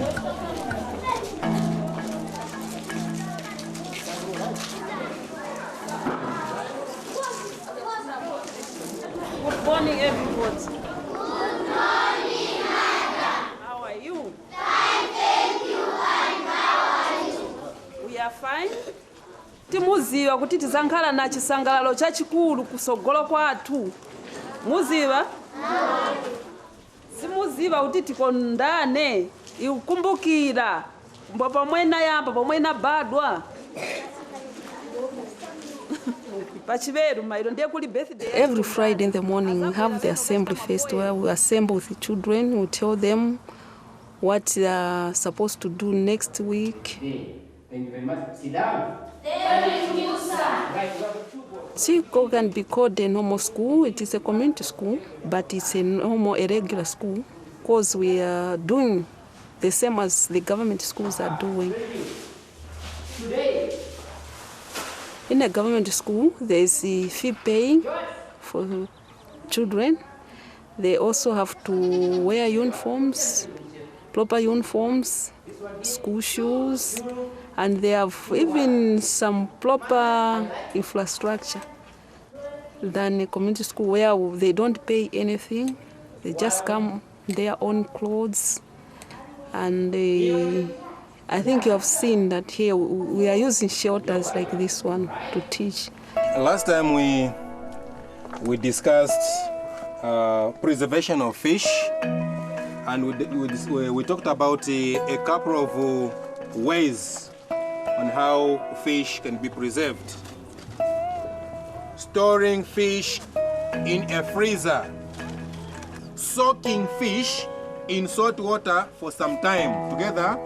Good morning, everybody. Good morning, Madam. How are you? Fine, thank you. And how are you? We are fine. Timuziva kuti tizankhala na chisangalalo chachikulu kusogolo kwathu. Muziva? Simuziva kuti tikondane, ikukumbukira pomwe nayamba pomwe nabadwa. Every Friday in the morning, we have the assembly fest where we assemble with the children. We tell them what they are supposed to do next week. Thank you very much. Sit down. Thank you, sir. Tiko can be called a normal school. It is a community school, but it's a normal, irregular school because we are doing the same as the government schools are doing. In a government school, there is a fee paying for children. They also have to wear uniforms, proper uniforms, school shoes, and they have even some proper infrastructure than a community school where they don't pay anything. They just come in their own clothes. And I think you have seen that here we are using shelters like this one to teach. Last time we discussed preservation of fish, and we talked about a couple of ways on how fish can be preserved. Storing fish in a freezer, soaking fish in salt water for some time. Together.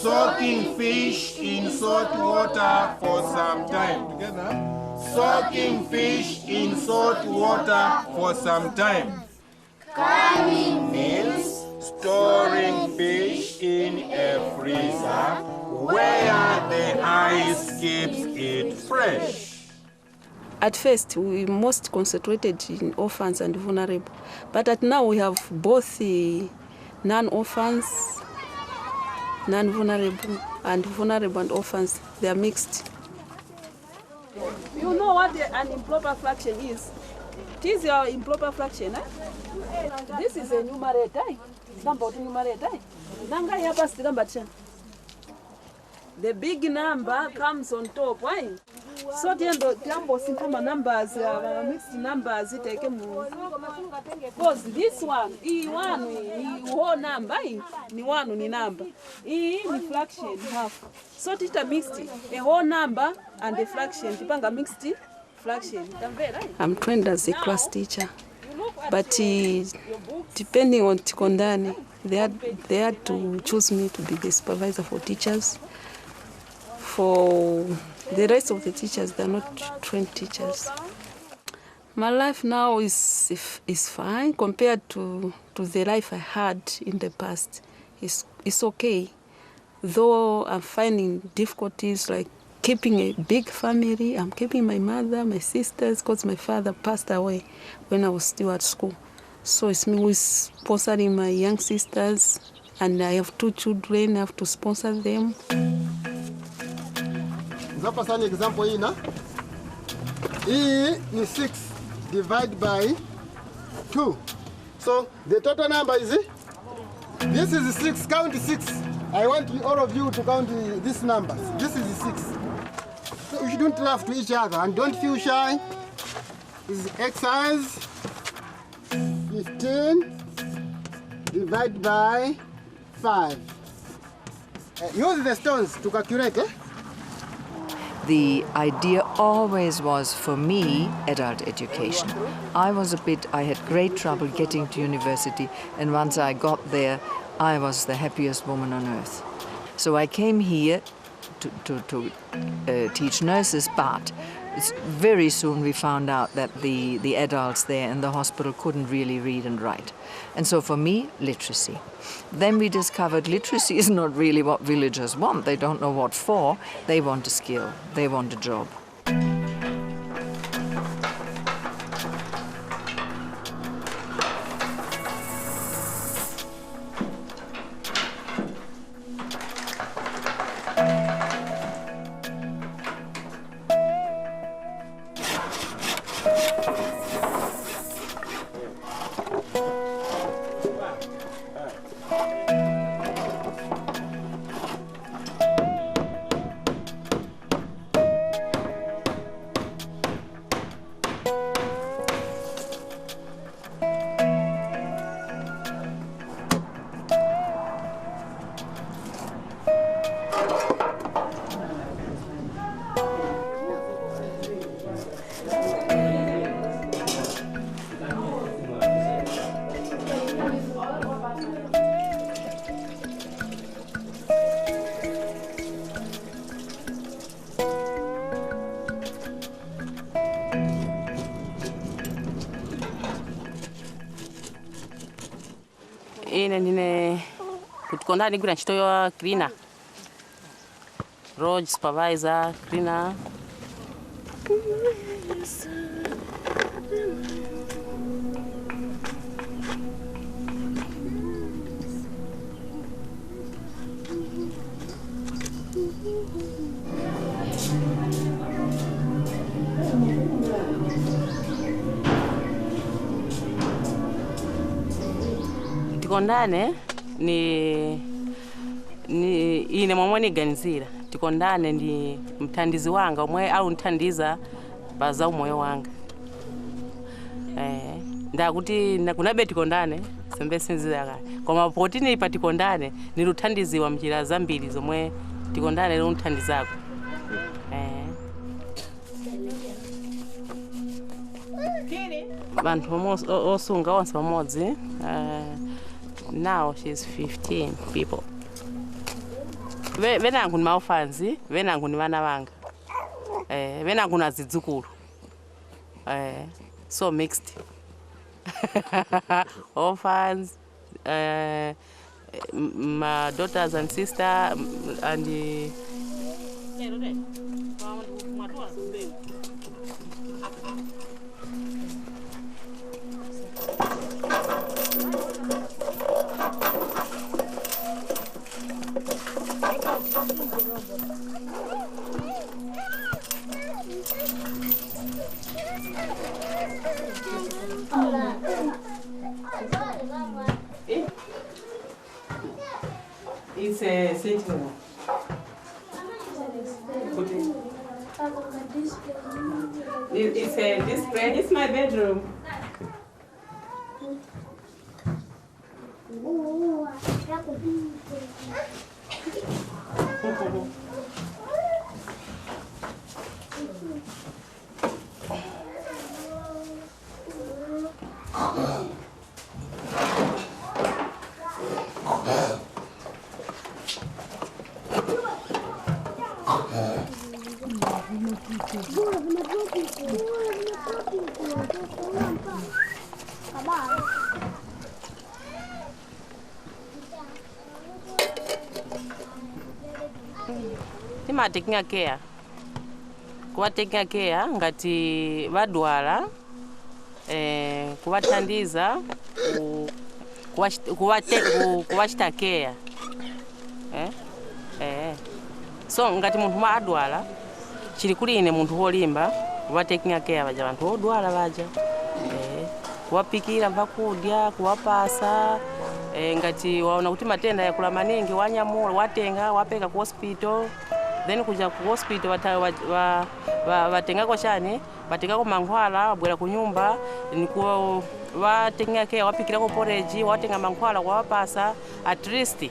Soaking fish in salt water for some time. Together. Soaking fish in salt water for some time. Canning means storing fish in a freezer where the ice keeps it fresh. At first, we most concentrated in orphans and vulnerable, but at now we have both the non-orphans, non-vulnerable, and vulnerable and orphans. They are mixed. You know what an improper fraction is? It is your improper fraction. Eh? This is a numerator. Number to numerator. The big number comes on top. Why? So the simple numbers, mixed numbers, because this one, one, whole number, ni one ni number, ni fraction half. So it's a mixed, a whole number and a fraction. Tipanga mixed fraction. I'm trained as a class teacher, but depending on Tikondani, they had to choose me to be the supervisor for teachers. For the rest of the teachers, they're not trained teachers. My life now is fine compared to the life I had in the past. It's okay, though I'm finding difficulties like keeping a big family. I'm keeping my mother, my sisters, because my father passed away when I was still at school. So it's me who is sponsoring my young sisters, and I have 2 children. I have to sponsor them. An example here now. E is 6 divided by 2. So the total number is this is 6. Count 6. I want all of you to count these numbers. This is 6. So you shouldn't laugh to each other and don't feel shy. This is exercise 15 divided by 5. Use the stones to calculate. The idea always was, for me, adult education. I had great trouble getting to university, and once I got there, I was the happiest woman on earth. So I came here to teach nurses, but very soon we found out that the adults there in the hospital couldn't really read and write. And so for me, literacy. Then we discovered literacy is not really what villagers want. They don't know what for. They want a skill. They want a job. tikondane gwira ntchito ya cleaner. Road supervisor, cleaner. Tikondane ni ine momwe niganizira. Tikondane ndi mthandizi wanga omwe au nthandiza baza umoyo wanga. Ndakuti kunabe tikondane sembe sinzira koma poti ni pa tikondane ni luthandiziwa mjira zambiri zomwe tikondane lo nthandizako. Bantu osunga onse pamodzi. Now she's 15 people. Venangu ni maufanzi, venangu ni vana vanga. Venangu na zidzukulu. So mixed. Orphans, my daughters and sister, and the it's a sitting room. It's a display. It's my bedroom. Tima taking care. Kuwa taking care ngati vadwala kuvathandiza kuwachita care. So ngati munthu mwa adwala chili kuli ine munthu wolimba kuwa taking care vaja vanthu odwala vaja. Kuwapikira vakudya, kuwapasa ngati waona kuti matenda yakula maningi wanyamula watenga wapeka ku hospital. Then kuja ku hospital watengako chani, watengako mankhwala, wabwera ku nyumba, nikuwa watenga care, wapikirako porridge, watenga mankhwala kuwapasa, at least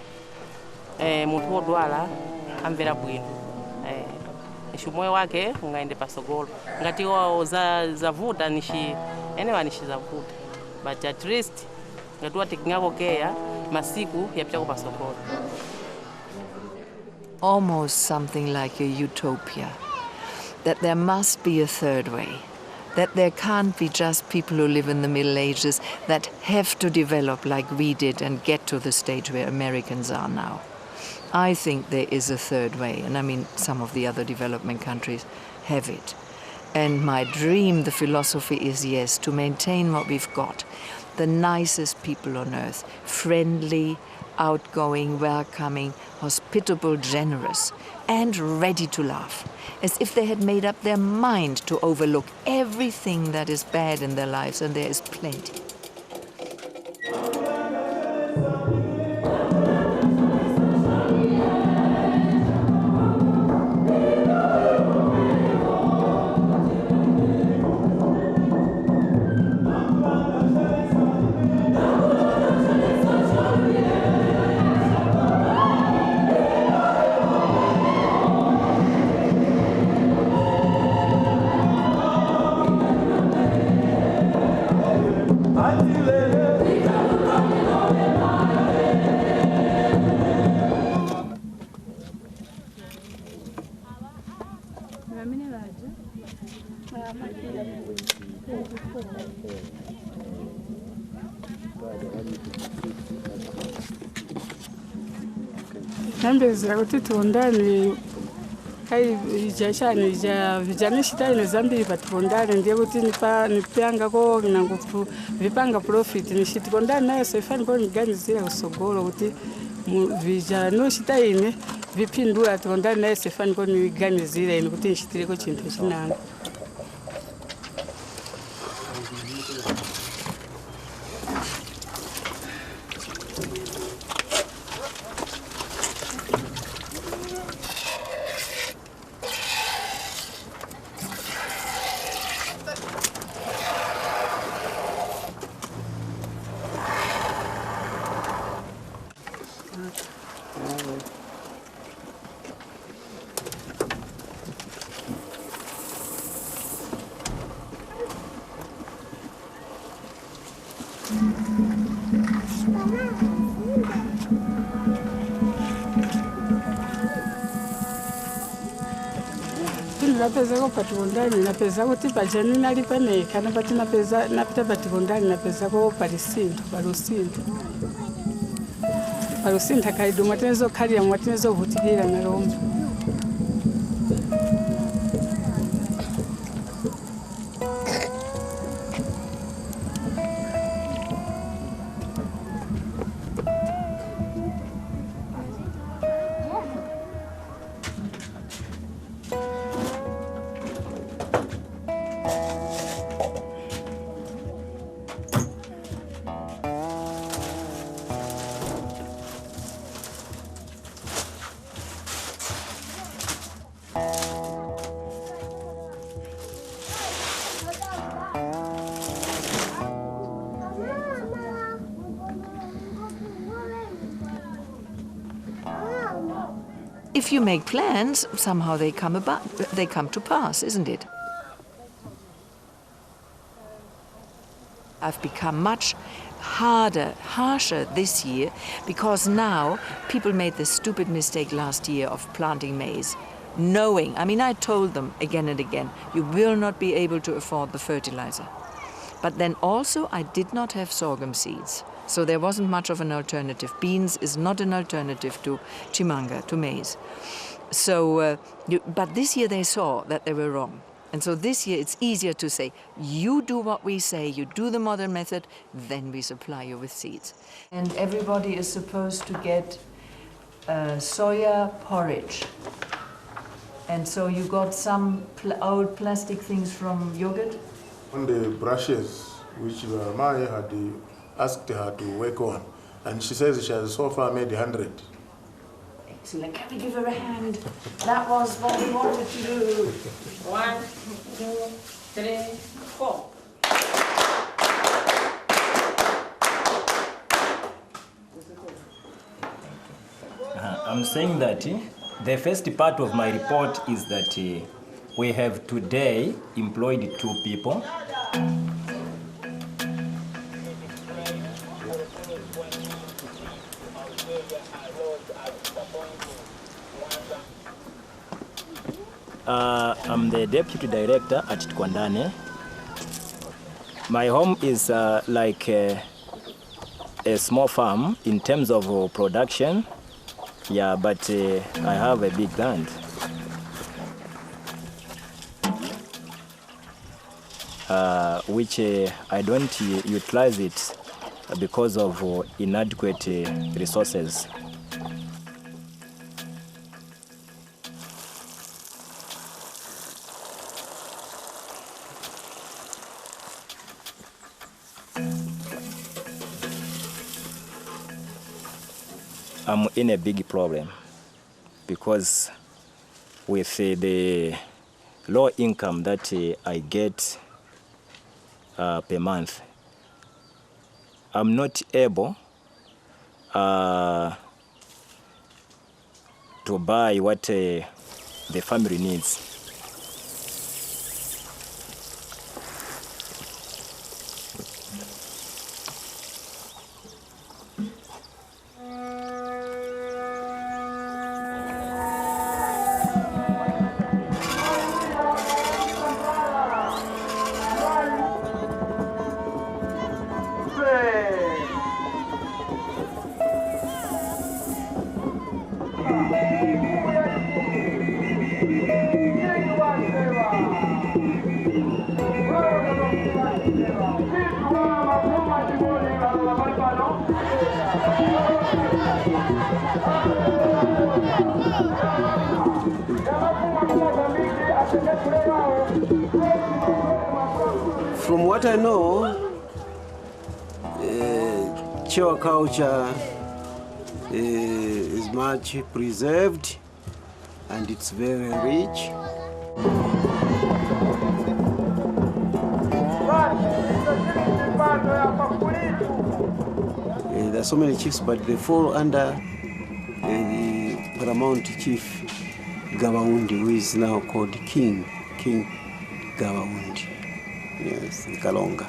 munthu wodwala amvera bwino. Moyo wake ungaende pasogolo. Ngati zavuta nishi anyway zavuta. But at least ngati watekingako care masiku yapita ku pasogolo. Almost something like a utopia, that there must be a third way, that there can't be just people who live in the Middle Ages that have to develop like we did and get to the stage where Americans are now. I think there is a third way, and I mean some of the other development countries have it. And my dream, the philosophy is, yes, to maintain what we've got. The nicest people on earth, friendly, outgoing, welcoming, hospitable, generous, and ready to laugh, as if they had made up their mind to overlook everything that is bad in their lives, and there is plenty. Nambezera kuti tiundane kai ijashani ija vijana shitaine zambiri patipondane ndiye kuti nipanga ko nangu vipanga profit nishitipondane nayo sefani ko niganizira usogolo kuti vijana shitaine vipindura tipondane nayo sefani ko niganizira ine kuti nishitireko chintu chinanga. Napeza ko patibondani napeza kuti pajani nali paneka napati napeza napita patibondani napeza ko palisinto palusinta kaidu mwatenezo kali ya mwatenezo vutikira na lomba. If you make plans, somehow they come to pass, isn't it? I've become much harsher this year because now people made the stupid mistake last year of planting maize, knowing, I mean, I told them again and again, you will not be able to afford the fertilizer. But then also I did not have sorghum seeds. So there wasn't much of an alternative. Beans is not an alternative to chimanga, to maize. So, but this year they saw that they were wrong. And so this year it's easier to say, you do what we say, you do the modern method, then we supply you with seeds. And everybody is supposed to get soya porridge. And so you got some old plastic things from yogurt? On the brushes, which Maya had asked her to work on. And she says she has so far made 100. Excellent. Can we give her a hand? That was what we wanted to do. 1, 2, 3, 4. I'm saying that the first part of my report is that we have today employed 2 people. I'm the deputy director at Tiko. My home is like a small farm in terms of production. Yeah, but I have a big land. Which I don't utilize it because of inadequate resources. I'm in a big problem because with the low income that I get per month, I'm not able to buy what the family needs. From what I know, Chewa culture is much preserved and it's very rich. There are so many chiefs, but they fall under the paramount chief Gawaundi, who is now called King Gawaundi. Yes, the Kalonga.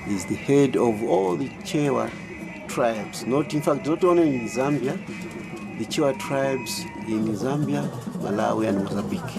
He's the head of all the Chewa tribes. In fact, not only in Zambia, the Chewa tribes in Zambia, Malawi, and Mozambique.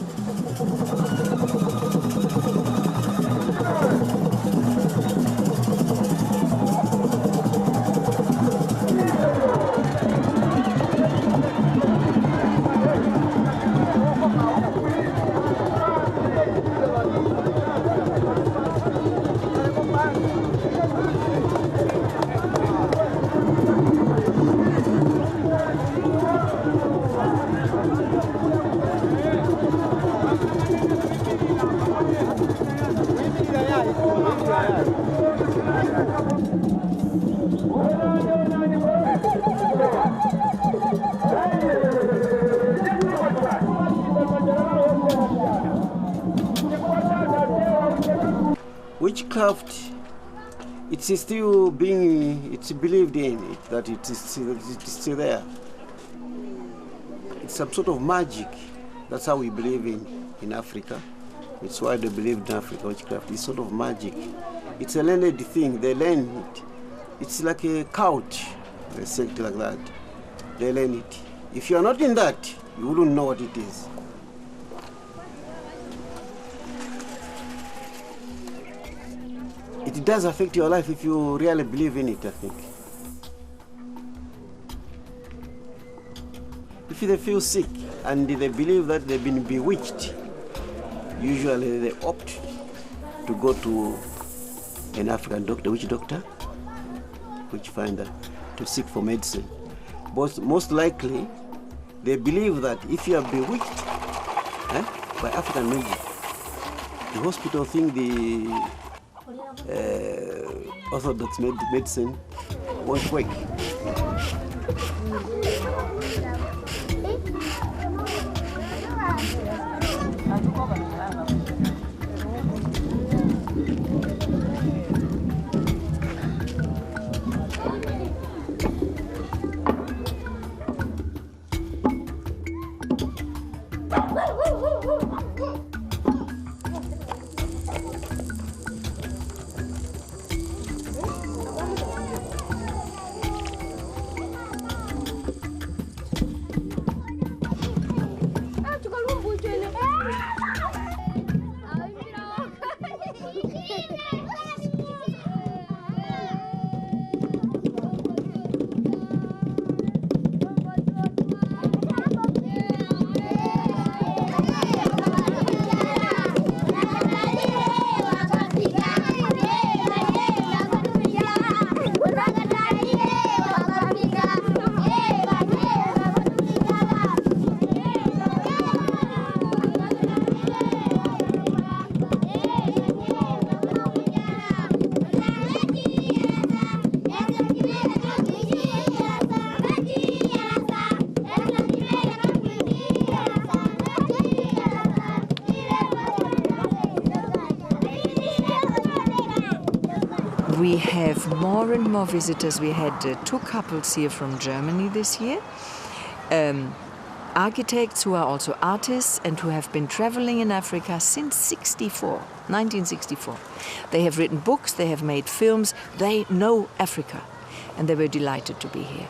Witchcraft, it's still being, it's believed in, that it is still there. It's some sort of magic. That's how we believe in Africa. It's why they believe in Africa, witchcraft. It's sort of magic. It's a learned thing, they learn it. It's like a cult, a sect like that. They learn it. If you are not in that, you wouldn't know what it is. It does affect your life if you really believe in it, I think. If they feel sick and they believe that they've been bewitched, usually they opt to go to an African doctor, witch finder, to seek for medicine. But most likely, they believe that if you are bewitched by African magic, the hospital think the orthodox medicine won't work. We have more and more visitors. We had 2 couples here from Germany this year. Architects who are also artists and who have been traveling in Africa since 1964. They have written books, they have made films, they know Africa, and they were delighted to be here.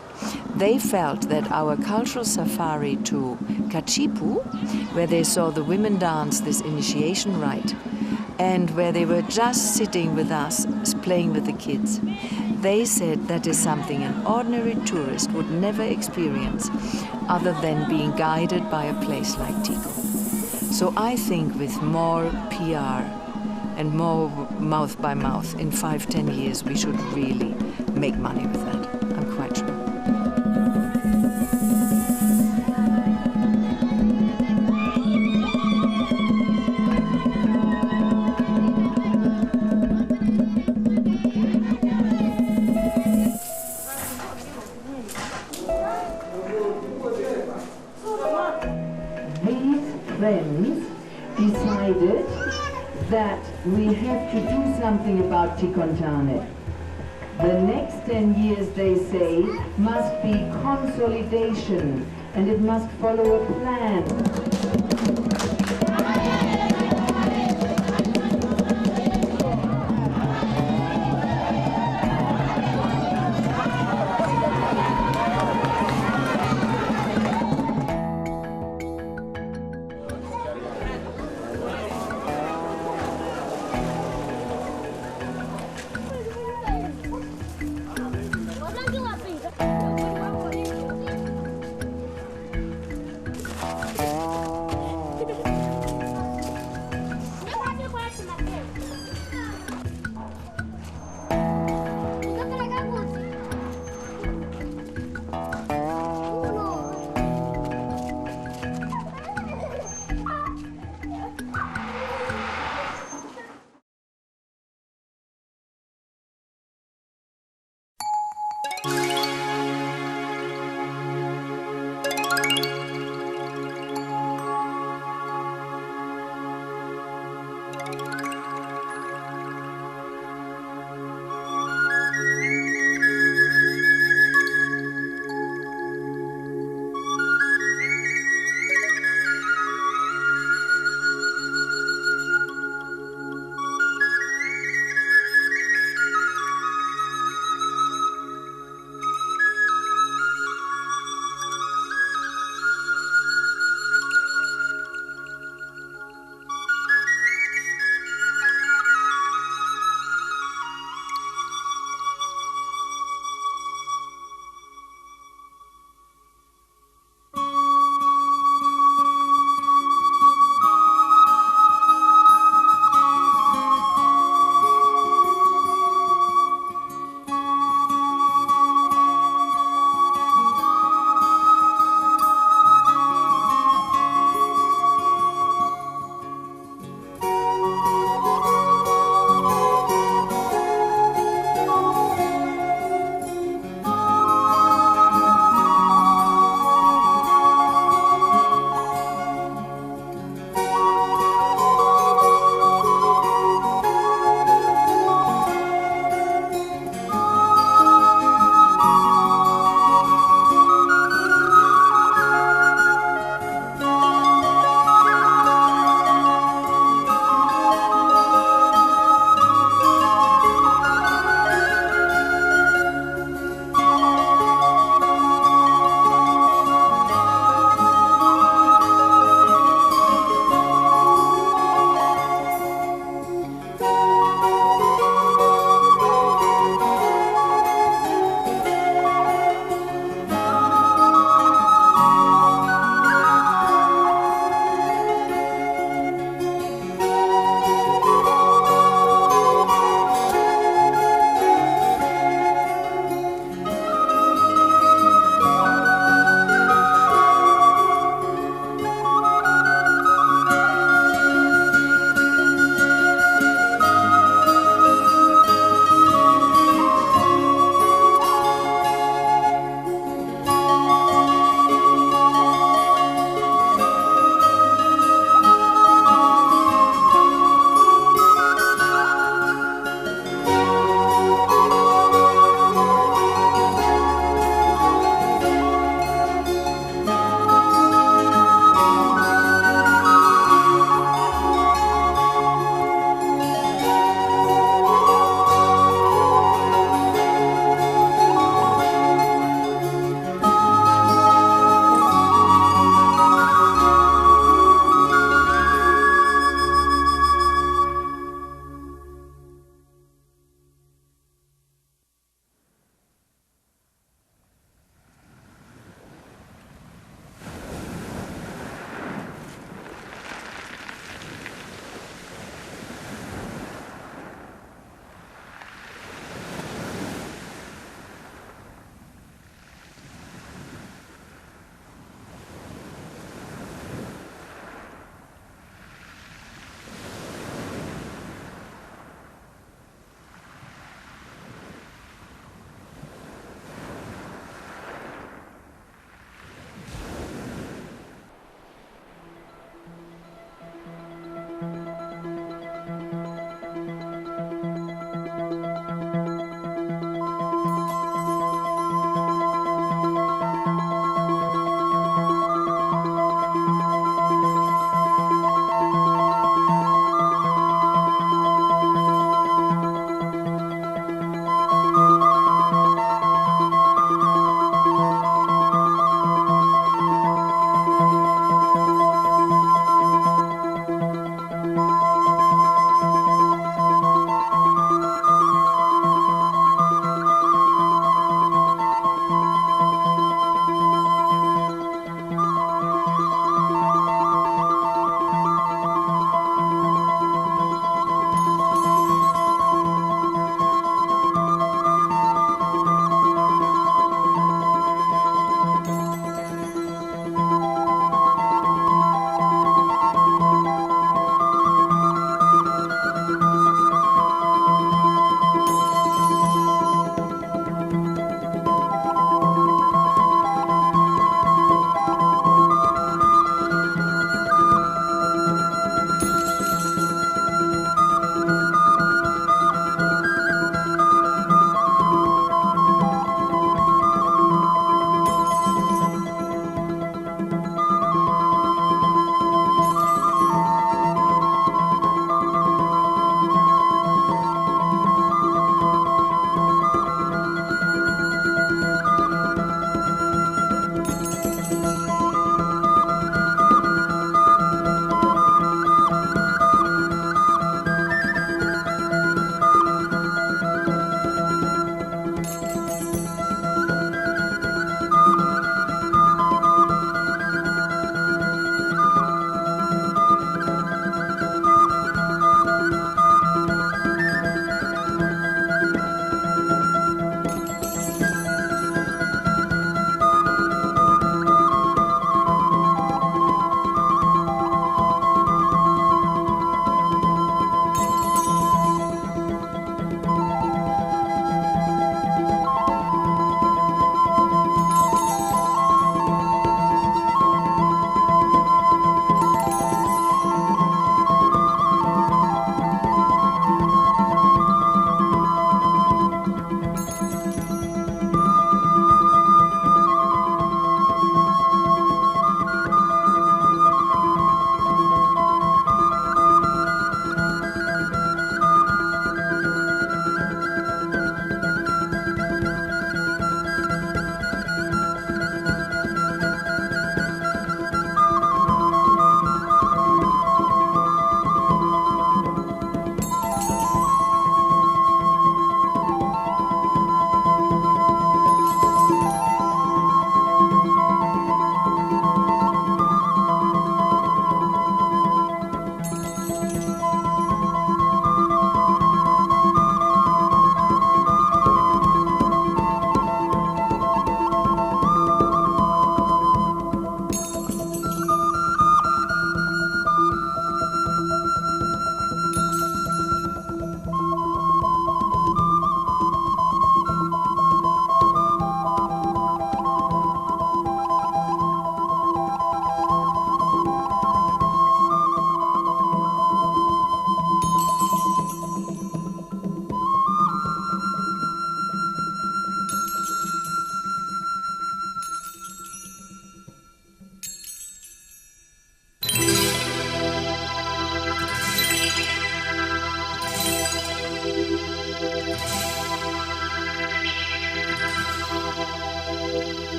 They felt that our cultural safari to Kachipu, where they saw the women dance this initiation rite, and where they were just sitting with us, playing with the kids, they said that is something an ordinary tourist would never experience other than being guided by a place like Tiko. So I think with more PR and more mouth by mouth, in 5-10 years, we should really make money with that. friends decided that we have to do something about Tikontane. The next 10 years, they say, must be consolidation, and it must follow a plan.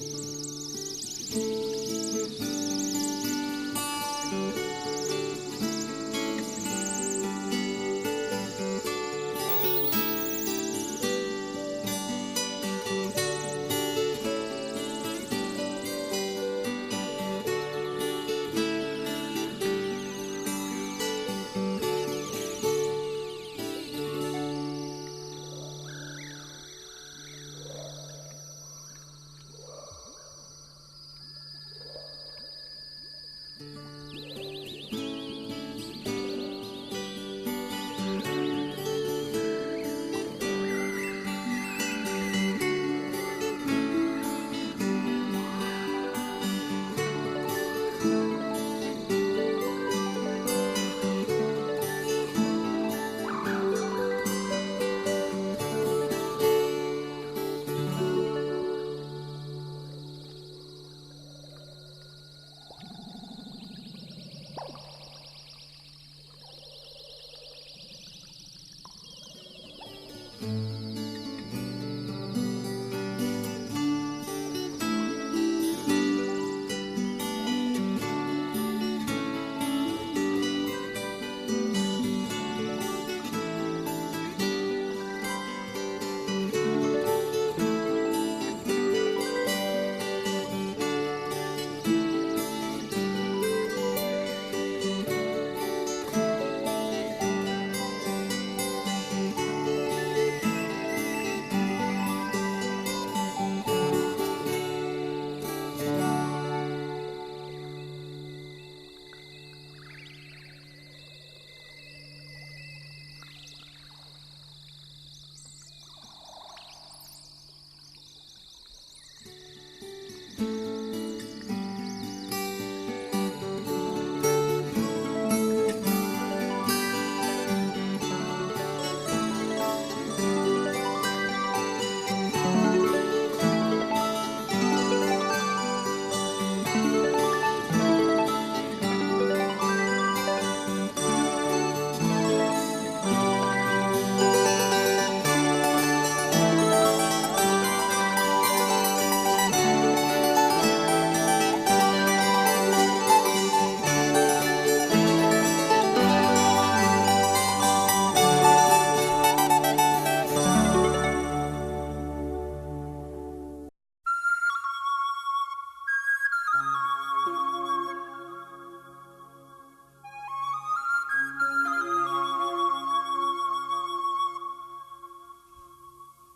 you.